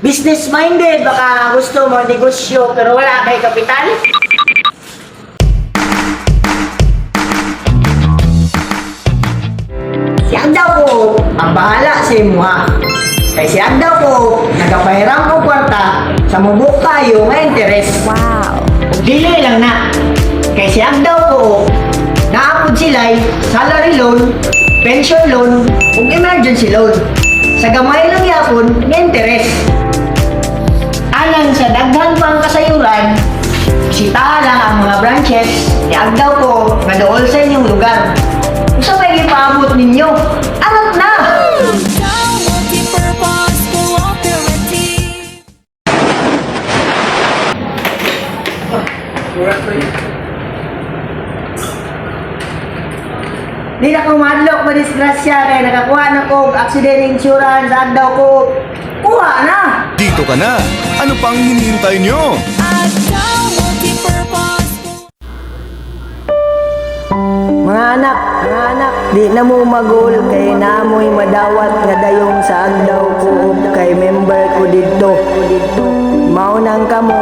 Business-minded, baka gusto mo negosyo pero wala kay kapital? Si Agdaw ko ang bahala sa imo ha. Kay si Agdaw ko nagapahiram ko kwarta sa mubuk kayo nga interes. Wow. Ug dili lang na. Kay si Agdaw ko naapod sila'y salary loan, pension loan, ug emergency loan. Sa gamay lang yapon nga interes. Alang sa daghan pang kasayuran, bisitahan lang ang mga branches ni Agdaw ko nga dool sa inyong lugar. Gusto ba ipaabot ninyo? Arat na! Multi-purpose cooperative. Di na ko madlok madisgrasya kaya nakakuha na ko og accident insurance sa Agdaw ko. Kuha na! Dito ka na! Ano pang hinihintay nyo? Agdaw multi-purpose. Mga anak, di na mo magul kay namoy madawat nga dayong sa Agdaw ko ug kay member ko didto. Maunang kamo